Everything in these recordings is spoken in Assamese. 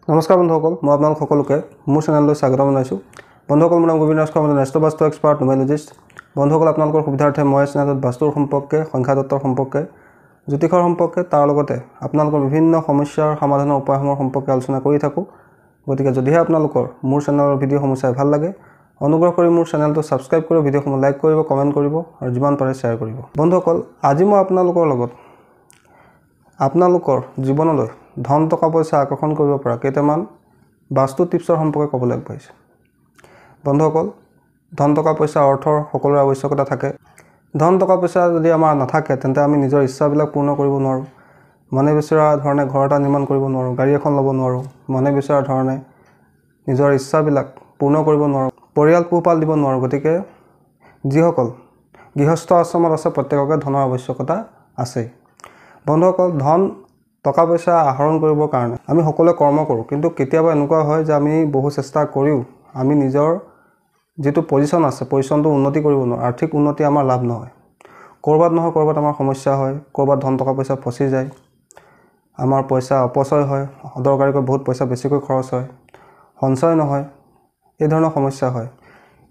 নমস্কাৰ বন্ধুসকল, মই আপোনালোক সকলোকে মোৰ চেনেললৈ স্বাগত জনাইছোঁ। বন্ধুসকল, মোৰ নাম গোবিন্দ ৰাজখোৱা, মই এষ্ট্ৰ বাস্তু এক্সপাৰ্ট নিউমেৰলজিষ্ট। বন্ধুসকল, আপোনালোকৰ সুবিধাৰ্থে মই চেনেলত বাস্তুৰ সম্পৰ্কে, সংখ্যাতত্বৰ সম্পৰ্কে, জ্যোতিষৰ সম্পৰ্কে, তাৰ লগতে আপোনালোকৰ বিভিন্ন সমস্যাৰ সমাধানৰ উপায়সমূহৰ সম্পৰ্কে আলোচনা কৰি থাকোঁ। গতিকে যদিহে আপোনালোকৰ মোৰ চেনেলৰ ভিডিঅ'সমূহ চাই ভাল লাগে, অনুগ্ৰহ কৰি মোৰ চেনেলটো ছাবস্ক্ৰাইব কৰি ভিডিঅ'সমূহ লাইক কৰিব, কমেণ্ট কৰিব আৰু যিমান পাৰে শ্বেয়াৰ কৰিব। বন্ধুসকল, আজি মই আপোনালোকৰ লগত আপোনালোকৰ জীৱনলৈ ধন টকা পইচা আকৰ্ষণ কৰিব পৰা কেইটামান বাস্তু টিপছৰ সম্পৰ্কে ক'বলৈ আগবাঢ়িছোঁ। বন্ধুসকল, ধন টকা পইচা অৰ্থৰ সকলোৰে আৱশ্যকতা থাকে। ধন টকা পইচা যদি আমাৰ নাথাকে তেন্তে আমি নিজৰ ইচ্ছাবিলাক পূৰ্ণ কৰিব নোৱাৰোঁ। মনে বিচৰা ধৰণে ঘৰ এটা নিৰ্মাণ কৰিব নোৱাৰোঁ, গাড়ী এখন ল'ব নোৱাৰোঁ, মনে বিচৰা ধৰণে নিজৰ ইচ্ছাবিলাক পূৰ্ণ কৰিব নোৱাৰোঁ, পৰিয়াল পোহপাল দিব নোৱাৰোঁ। গতিকে যিসকল গৃহস্থ আশ্ৰমত আছে প্ৰত্যেককে ধনৰ আৱশ্যকতা আছেই। বন্ধুসকল, ধন টকা পইচা আহৰণ কৰিবৰ কাৰণে আমি সকলোৱে কৰ্ম কৰোঁ, কিন্তু কেতিয়াবা এনেকুৱা হয় যে আমি বহু চেষ্টা কৰিও আমি নিজৰ যিটো পজিশ্যন আছে পজিশ্যনটো উন্নতি কৰিব নোৱাৰোঁ। আৰ্থিক উন্নতি আমাৰ লাভ নহয়। ক'ৰবাত নহয় ক'ৰবাত আমাৰ সমস্যা হয়, ক'ৰবাত ধন টকা পইচা ফচি যায়, আমাৰ পইচা অপচয় হয়, অদৰকাৰীকৈ বহুত পইচা বেছিকৈ খৰচ হয়, সঞ্চয় নহয়, এই ধৰণৰ সমস্যা হয়।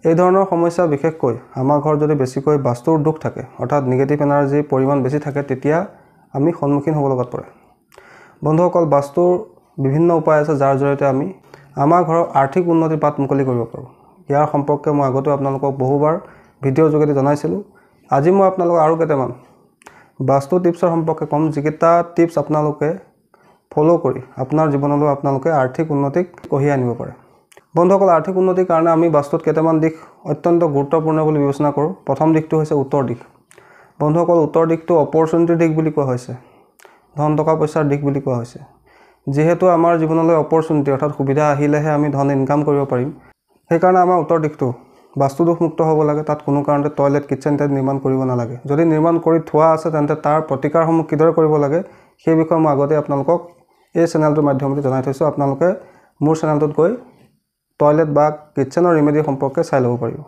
এই ধৰণৰ সমস্যা বিশেষকৈ আমাৰ ঘৰত যদি বেছিকৈ বাস্তুৰ দোষ থাকে, অৰ্থাৎ নিগেটিভ এনাৰ্জিৰ পৰিমাণ বেছি থাকে, তেতিয়া আমি সন্মুখীন হ'ব লগাত পৰে। বন্ধুসকল, বাস্তুৰ বিভিন্ন উপায় আছে যাৰ জৰিয়তে আমি আমাৰ ঘৰৰ আৰ্থিক উন্নতিৰ বাট মুকলি কৰিব পাৰোঁ। ইয়াৰ সম্পৰ্কে মই আগতেও আপোনালোকক বহুবাৰ ভিডিঅ'ৰ যোগেদি জনাইছিলোঁ। আজি মই আপোনালোকক আৰু কেইটামান বাস্তু টিপছৰ সম্পৰ্কে ক'ম, যিকেইটা টিপছ আপোনালোকে ফ'ল' কৰি আপোনাৰ জীৱনলৈ আপোনালোকে আৰ্থিক উন্নতিক কঢ়িয়াই আনিব পাৰে। বন্ধুসকল, আৰ্থিক উন্নতিৰ কাৰণে আমি বাস্তুত কেইটামান দিশ অত্যন্ত গুৰুত্বপূৰ্ণ বুলি বিবেচনা কৰোঁ। প্ৰথম দিশটো হৈছে উত্তৰ দিশ। বন্ধুসকল, উত্তৰ দিশটো অপৰচুনিটিৰ দিশ বুলি কোৱা হৈছে, ধন টকা পইচাৰ দিশ বুলি কোৱা হৈছে। যিহেতু আমাৰ জীৱনলৈ অপৰচুনিটি অৰ্থাৎ সুবিধা আহিলেহে আমি ধন ইনকাম কৰিব পাৰিম, সেইকাৰণে আমাৰ উত্তৰ দিশটো বাস্তুদোষমুক্ত হ'ব লাগে। তাত কোনো কাৰণতে টয়লেট কিটচেন ইত্যাদি নিৰ্মাণ কৰিব নালাগে। যদি নিৰ্মাণ কৰি থোৱা আছে তেন্তে তাৰ প্ৰতিকাৰসমূহ কিদৰে কৰিব লাগে সেই বিষয়ে মই আগতে আপোনালোকক এই চেনেলটোৰ মাধ্যমেৰে জনাই থৈছোঁ। আপোনালোকে মোৰ চেনেলটোত গৈ টয়লেট বা কিটচেনৰ ৰিমেডি সম্পৰ্কে চাই ল'ব পাৰিব।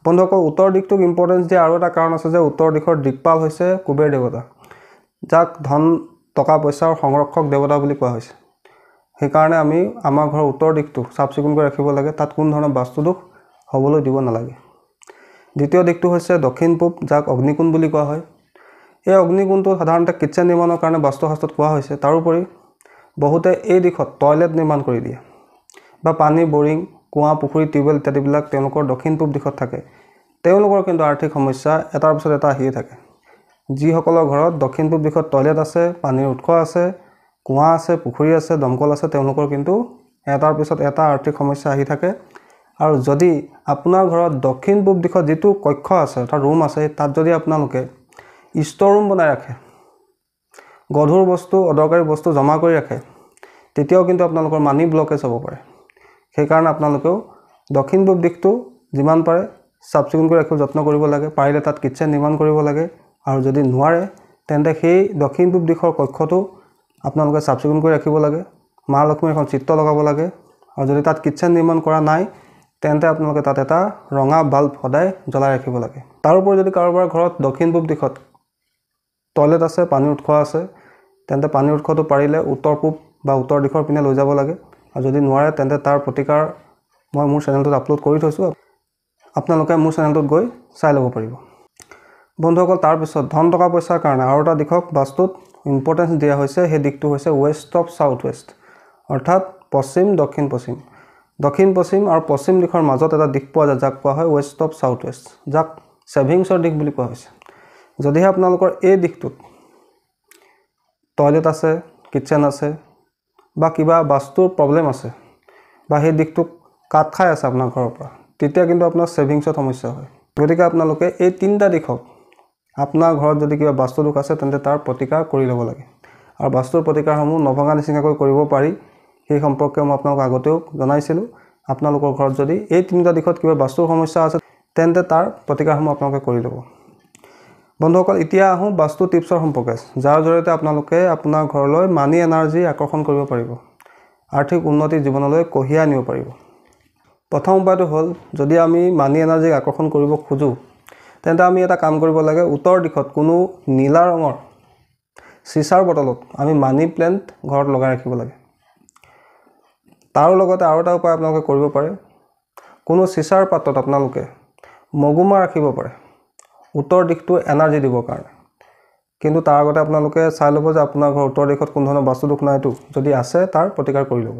বন্ধুসকল, উত্তৰ দিশটোক ইম্পৰ্টেঞ্চ দিয়া আৰু এটা কাৰণ আছে যে উত্তৰ দিশৰ দিকপাল হৈছে কুবেৰ দেৱতা, যাক ধন টকা পইচাৰ সংৰক্ষক দেৱতা বুলি কোৱা হৈছে। সেইকাৰণে আমি আমাৰ ঘৰৰ উত্তৰ দিশটো চাফ চিকুণকৈ ৰাখিব লাগে, তাত কোনো ধৰণৰ বাস্তুদোষ হ'বলৈ দিব নালাগে। দ্বিতীয় দিশটো হৈছে দক্ষিণ পূব, যাক অগ্নিকোণ বুলি কোৱা হয়। এই অগ্নিকোণটো সাধাৰণতে কিটচেন নিৰ্মাণৰ কাৰণে বাস্তুশাস্ত্ৰত কোৱা হৈছে। তাৰোপৰি বহুতে এই দিশত টয়লেট নিৰ্মাণ কৰি দিয়ে বা পানী বৰিং, কুঁৱা, পুখুৰী, টিউবৱেল ইত্যাদিবিলাক তেওঁলোকৰ দক্ষিণ পূব দিশত থাকে। তেওঁলোকৰ কিন্তু আৰ্থিক সমস্যা এটাৰ পিছত এটা আহিয়ে থাকে। যিসকলৰ ঘৰত দক্ষিণ পূব দিশত টয়লেট আছে, পানীৰ উৎস আছে, কুঁৱা আছে, পুখুৰী আছে, দমকল আছে, তেওঁলোকৰ কিন্তু এটাৰ পিছত এটা আৰ্থিক সমস্যা আহি থাকে। আৰু যদি আপোনাৰ ঘৰত দক্ষিণ পূব দিশত যিটো কক্ষ আছে অৰ্থাৎ ৰুম আছে, তাত যদি আপোনালোকে ষ্ট'ৰ ৰুম বনাই ৰাখে, গধুৰ বস্তু অদৰকাৰী বস্তু জমা কৰি ৰাখে, তেতিয়াও কিন্তু আপোনালোকৰ মানি ব্লকেজ হ'ব পাৰে। সেইকাৰণে আপোনালোকেও দক্ষিণ পূব দিশটো যিমান পাৰে চাফ চিকুণকৈ ৰাখিব যত্ন কৰিব লাগে। পাৰিলে তাত কিটচেন নিৰ্মাণ কৰিব লাগে, আৰু যদি নোৱাৰে তেন্তে সেই দক্ষিণ পূব দিশৰ কক্ষটো আপোনালোকে চাফ চিকুণকৈ ৰাখিব লাগে। মা লক্ষ্মীৰ এখন চিত্ৰ লগাব লাগে। আৰু যদি তাত কিটচেন নিৰ্মাণ কৰা নাই তেন্তে আপোনালোকে তাত এটা ৰঙা বাল্ব সদায় জ্বলাই ৰাখিব লাগে। তাৰোপৰি যদি কাৰোবাৰ ঘৰত দক্ষিণ পূব দিশত টয়লেট আছে, পানীৰ উৎস আছে, তেন্তে পানীৰ উৎসটো পাৰিলে উত্তৰ পূব বা উত্তৰ দিশৰ পিনে লৈ যাব লাগে। আৰু যদি নোৱাৰে তেন্তে তাৰ প্ৰতিকাৰ মই মোৰ চেনেলটোত আপলোড কৰি থৈছোঁ, আপোনালোকে মোৰ চেনেলটোত গৈ চাই ল'ব পাৰিব। বন্ধুসকল, তাৰপিছত ধন টকা পইচাৰ কাৰণে আৰু এটা দিশক বাস্তুত ইম্পৰ্টেঞ্চ দিয়া হৈছে, সেই দিশটো হৈছে ৱেষ্ট অফ চাউথ ৱেষ্ট, অৰ্থাৎ পশ্চিম দক্ষিণ পশ্চিম। দক্ষিণ পশ্চিম আৰু পশ্চিম দিশৰ মাজত এটা দিশ পোৱা যায়, যাক কোৱা হয় ৱেষ্ট অফ চাউথ ৱেষ্ট, যাক ছেভিংছৰ দিশ বুলি কোৱা হৈছে। যদিহে আপোনালোকৰ এই দিশটোত টয়লেট আছে, কিটচেন আছে বা কিবা বাস্তুৰ প্ৰব্লেম আছে বা সেই দিশটোক কাট খাই আছে আপোনাৰ ঘৰৰ পৰা, তেতিয়া কিন্তু আপোনাৰ ছেভিংছত সমস্যা হয়। গতিকে আপোনালোকে এই তিনিটা দিশক আপোনাৰ ঘৰত যদি কিবা বাস্তু দোষ আছে তেন্তে তাৰ প্ৰতিকাৰ কৰি ল'ব লাগে। আৰু বাস্তুৰ প্ৰতিকাৰসমূহ নভঙা নিচিঙাকৈ কৰিব পাৰি, সেই সম্পৰ্কে মই আপোনালোকক আগতেও জনাইছিলোঁ। আপোনালোকৰ ঘৰত যদি এই তিনিটা দিশত কিবা বাস্তুৰ সমস্যা আছে তেন্তে তাৰ প্ৰতিকাৰসমূহ আপোনালোকে কৰি ল'ব। বন্ধুসকল, এতিয়া আহোঁ বাস্তু টিপছৰ সম্পৰ্কে, যাৰ জৰিয়তে আপোনালোকে আপোনাৰ ঘৰলৈ মানি এনাৰ্জি আকৰ্ষণ কৰিব পাৰিব, আৰ্থিক উন্নতি জীৱনলৈ কঢ়িয়াই আনিব পাৰিব। প্ৰথম উপায়টো হ'ল, যদি আমি মানি এনাৰ্জিক আকৰ্ষণ কৰিব খোজোঁ তেন্তে আমি এটা কাম কৰিব লাগে। উত্তৰ দিশত কোনো নীলা ৰঙৰ চিচাৰ বটলত আমি মানি প্লেণ্ট ঘৰত লগাই ৰাখিব লাগে। তাৰ লগতে আৰু এটা উপায় আপোনালোকে কৰিব পাৰে কোনো চিচাৰ পাত্ৰত আপোনালোকে মগুমা ৰাখিব পাৰে উত্তৰ দিশটো এনাৰ্জি দিবৰ কাৰণে কিন্তু তাৰ আগতে আপোনালোকে চাই ল'ব যে আপোনাৰ ঘৰ উত্তৰ দিশত কোন ধৰণৰ বাস্তু দোষ নাইতো যদি আছে তাৰ প্ৰতিকাৰ কৰি ল'ব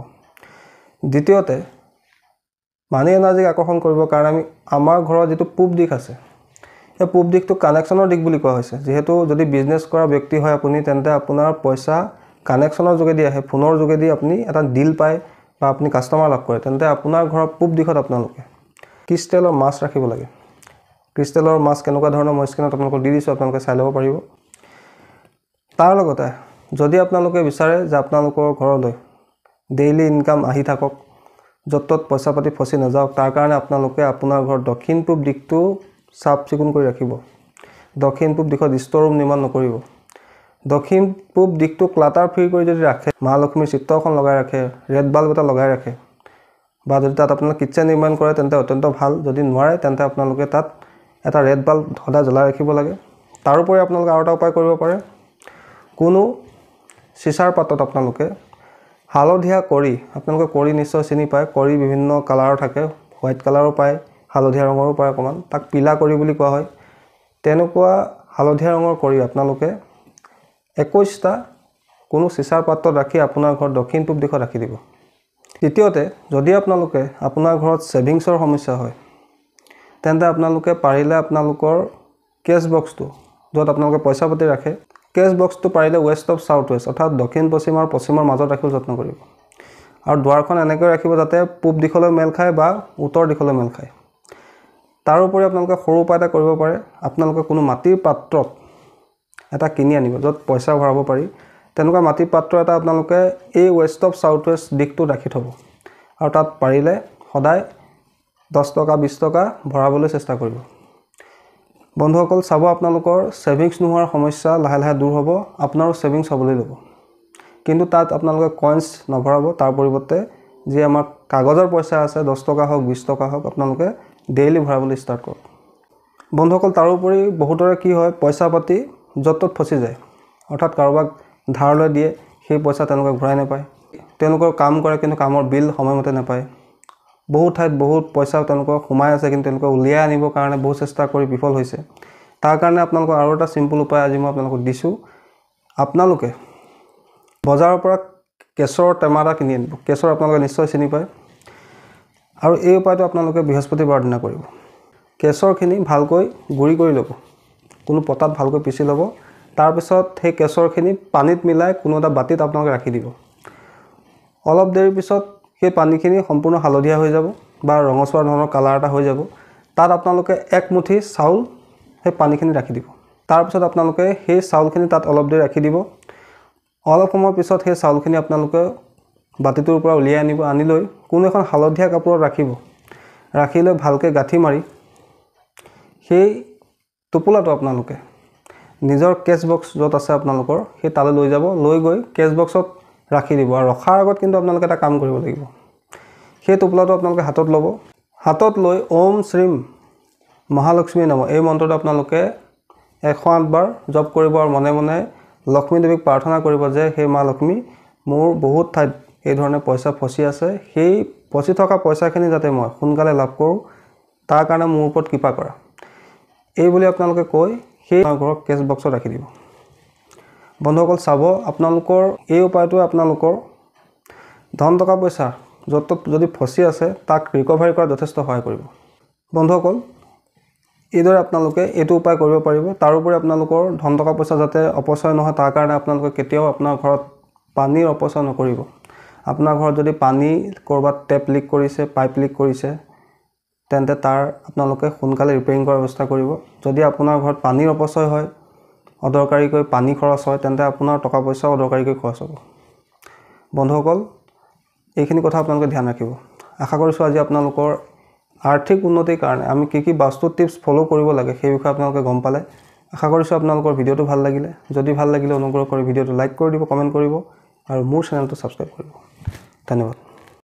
দ্বিতীয়তে মানি এনাৰ্জিক আকৰ্ষণ কৰিবৰ কাৰণে আমি আমাৰ ঘৰৰ যিটো পূব দিশ আছে এই পূব দিশটো কানেকশ্যনৰ দিশ বুলি কোৱা হৈছে যিহেতু যদি বিজনেছ কৰা ব্যক্তি হয় আপুনি তেন্তে আপোনাৰ পইচা কানেকশ্যনৰ যোগেদি আহে ফোনৰ যোগেদি আপুনি এটা ডিল পায় বা আপুনি কাষ্টমাৰ লাভ কৰে তেন্তে আপোনাৰ ঘৰৰ পূব দিশত আপোনালোকে ক্ৰিষ্টেলৰ মাছ ৰাখিব লাগে ক্ৰিষ্টেলৰ মাছ কেনেকুৱা ধৰণৰ মই স্ক্ৰীনত আপোনালোকক দি দিছোঁ আপোনালোকে চাই ল'ব পাৰিব তাৰ লগতে যদি আপোনালোকে বিচাৰে যে আপোনালোকৰ ঘৰলৈ ডেইলি ইনকাম আহি থাকক য'ত ত'ত পইচা পাতি ফচি নাযাওক তাৰ কাৰণে আপোনালোকে আপোনাৰ ঘৰ দক্ষিণ পূব দিশটো চাফ চিকুণ কৰি ৰাখিব দক্ষিণ পূব দিশত ষ্ট'ৰ ৰুম নিৰ্মাণ নকৰিব দক্ষিণ পূব দিশটো ক্লাটাৰ ফ্ৰী কৰি যদি ৰাখে মা লক্ষ্মীৰ চিত্ৰ এখন লগাই ৰাখে ৰেড বাল্ব এটা লগাই ৰাখে বা যদি তাত আপোনালোকে কিটচেন নিৰ্মাণ কৰে তেন্তে অত্যন্ত ভাল যদি নোৱাৰে তেন্তে আপোনালোকে তাত এটা ৰেড বাল্ব সদায় জ্বলাই ৰাখিব লাগে তাৰোপৰি আপোনালোকে আৰু এটা উপায় কৰিব পাৰে কোনো চিচাৰ পাত্ৰত আপোনালোকে হালধীয়া কৰি আপোনালোকে কৰি নিশ্চয় চিনি পায় কৰি বিভিন্ন কালাৰৰ থাকে হোৱাইট কালাৰো পায় হালধীয়া ৰঙৰো পায় অকণমান তাক পিলা কৰি বুলি কোৱা হয় তেনেকুৱা হালধীয়া ৰঙৰ কৰি আপোনালোকে 21টা কোনো চিচাৰ পাত্ৰত ৰাখি আপোনাৰ ঘৰ দক্ষিণ পূব দিশত ৰাখি দিব দ্বিতীয়তে যদি আপোনালোকে আপোনাৰ ঘৰত সেভিংছৰ সমস্যা হয় তেন্তে আপোনালোকে পাৰিলে আপোনালোকৰ কেছ বক্সটো য'ত আপোনালোকে পইচা পাতি ৰাখে কেছ বক্সটো পাৰিলে ৱেষ্ট অফ সাউথ ৱেষ্ট অৰ্থাৎ দক্ষিণ পশ্চিম আৰু পশ্চিমৰ মাজত ৰাখিব যত্ন কৰিব আৰু দুৱাৰখন এনেকৈ ৰাখিব যাতে পূব দিশলৈ মেল খায় বা উত্তৰ দিশলৈ মেল খায় তাৰোপৰি আপোনালোকে সৰু উপায় এটা কৰিব পাৰে আপোনালোকে কোনো মাটিৰ পাত্ৰত এটা কিনি আনিব য'ত পইচা ভৰাব পাৰি তেনেকুৱা মাটিৰ পাত্ৰ এটা আপোনালোকে এই ৱেষ্ট অফ সাউথ ৱেষ্ট দিশটো ৰাখি থ'ব আৰু তাত পাৰিলে সদায় 10 টকা 20 টকা ভৰাবলৈ চেষ্টা কৰিব বন্ধুসকল চাব আপোনালোকৰ সেভিংছ নোহোৱাৰ সমস্যা লাহে লাহে দূৰ হ'ব আপোনাৰো সেভিংছ হ'বলৈ ল'ব কিন্তু তাত আপোনালোকে কইনছ নভৰাব তাৰ পৰিৱৰ্তে যি আমাৰ কাগজৰ পইচা আছে 10 টকা হওক 20 টকা হওক আপোনালোকে ডেইলি ভৰাবলৈ ষ্টাৰ্ট কৰক বন্ধুসকল তাৰোপৰি বহুতৰে কি হয় পইচা পাতি য'ত ত'ত ফচি যায় অৰ্থাৎ কাৰোবাক ধাৰলৈ দিয়ে সেই পইচা তেওঁলোকে ঘূৰাই নাপায় তেওঁলোকৰ কাম কৰে কিন্তু কামৰ বিল সময়মতে নাপায় বহুত ঠাইত বহুত পইচা তেওঁলোকৰ সোমাই আছে কিন্তু তেওঁলোকে উলিয়াই আনিবৰ কাৰণে বহুত চেষ্টা কৰি বিফল হৈছে তাৰ কাৰণে আপোনালোকৰ আৰু এটা সিম্পল উপায় আজি মই আপোনালোকক দিছোঁ আপোনালোকে বজাৰৰ পৰা কেশৰৰ টেমা এটা কিনি আনিব কেশৰ আপোনালোকে নিশ্চয় চিনি পায় আৰু এই উপায়টো আপোনালোকে বৃহস্পতিবাৰ দিনা কৰিব কেশৰখিনি ভালকৈ গুৰি কৰি ল'ব কোনো পটাত ভালকৈ পিচি ল'ব তাৰ পিছত সেই কেশৰখিনি পানীত মিলাই কোনো এটা বাটিত আপোনালোকে ৰাখি দিব অলপ দেৰি পিছত সেই পানীখিনি সম্পূৰ্ণ হালধীয়া হৈ যাব বা ৰঙচুৱা ধৰণৰ কালাৰ এটা হৈ যাব তাত আপোনালোকে এক মুঠি চাউল সেই পানীখিনি ৰাখি দিব তাৰ পিছত আপোনালোকে সেই চাউলখিনি তাত অলপ দেৰি ৰাখি দিব অলপ সময়ৰ পিছত সেই চাউলখিনি আপোনালোকে বাটিটোৰ পৰা উলিয়াই আনিব আনি লৈ কোনো এখন হালধীয়া কাপোৰত ৰাখিব ৰাখি লৈ ভালকৈ গাঁঠি মাৰি সেই টোপোলাটো আপোনালোকে নিজৰ কেছ বক্স য'ত আছে আপোনালোকৰ সেই তালৈ লৈ যাব লৈ গৈ কেছ বক্সত ৰাখি দিব আৰু ৰখাৰ আগত কিন্তু আপোনালোকে এটা কাম কৰিব লাগিব সেই টোপোলাটো আপোনালোকে হাতত ল'ব হাতত লৈ ওম শ্ৰীম মহালক্ষ্মী নাম এই মন্ত্ৰটো আপোনালোকে 108 বাৰ জপ কৰিব আৰু মনে মনে লক্ষ্মী দেৱীক প্ৰাৰ্থনা কৰিব যে হে মা লক্ষ্মী মোৰ বহুত ঠাইত এই ধৰণে পইচা ফচি আছে সেই ফচি থকা পইচাখিনি যাতে মই সোনকালে লাভ কৰোঁ তাৰ কাৰণে মোৰ ওপৰত কৃপা কৰা এই বুলি আপোনালোকে কৈ সেই ঘৰৰ কেছ বক্সত ৰাখি দিব বন্ধুসকল চাব আপোনালোকৰ এই উপায়টোৱে আপোনালোকৰ ধন টকা পইচা য'ত যদি ফচি আছে তাক ৰিকভাৰী কৰাত যথেষ্ট সহায় কৰিব বন্ধুসকল এইদৰে আপোনালোকে এইটো উপায় কৰিব পাৰিব তাৰোপৰি আপোনালোকৰ ধন টকা পইচা যাতে অপচয় নহয় তাৰ কাৰণে আপোনালোকে কেতিয়াও আপোনাৰ ঘৰত পানীৰ অপচয় নকৰিব আপোনাৰ ঘৰত যদি পানী কৰবাত টেপ লিক কৰিছে পাইপ লিক কৰিছে তেন্তে তাৰ আপোনালোকে সোনকালে ৰিপেয়াৰিং কৰাৰ ব্যৱস্থা কৰিব যদি আপোনাৰ ঘৰত পানীৰ অপচয় হয় অদৰকাৰীকৈ পানী খৰচ হয় তেন্তে আপোনাৰ টকা পইচা অদৰকাৰীকৈ খৰচ হ'ব বন্ধুসকল এইখিনি কথা আপোনালোকে ধ্যান ৰাখিব আশা কৰিছোঁ আজি আপোনালোকৰ আৰ্থিক উন্নতিৰ কাৰণে আমি কি বাস্তু টিপছ ফলো কৰিব লাগে সেই বিষয়ে আপোনালোকে গম পালে আশা কৰিছোঁ আপোনালোকৰ ভিডিঅ'টো ভাল লাগিলে যদি ভাল লাগিলে অনুগ্ৰহ কৰি ভিডিঅ'টো লাইক কৰি দিব কমেণ্ট কৰিব আৰু মোৰ চেনেলটো ছাবস্ক্ৰাইব কৰিব ধন্যবাদ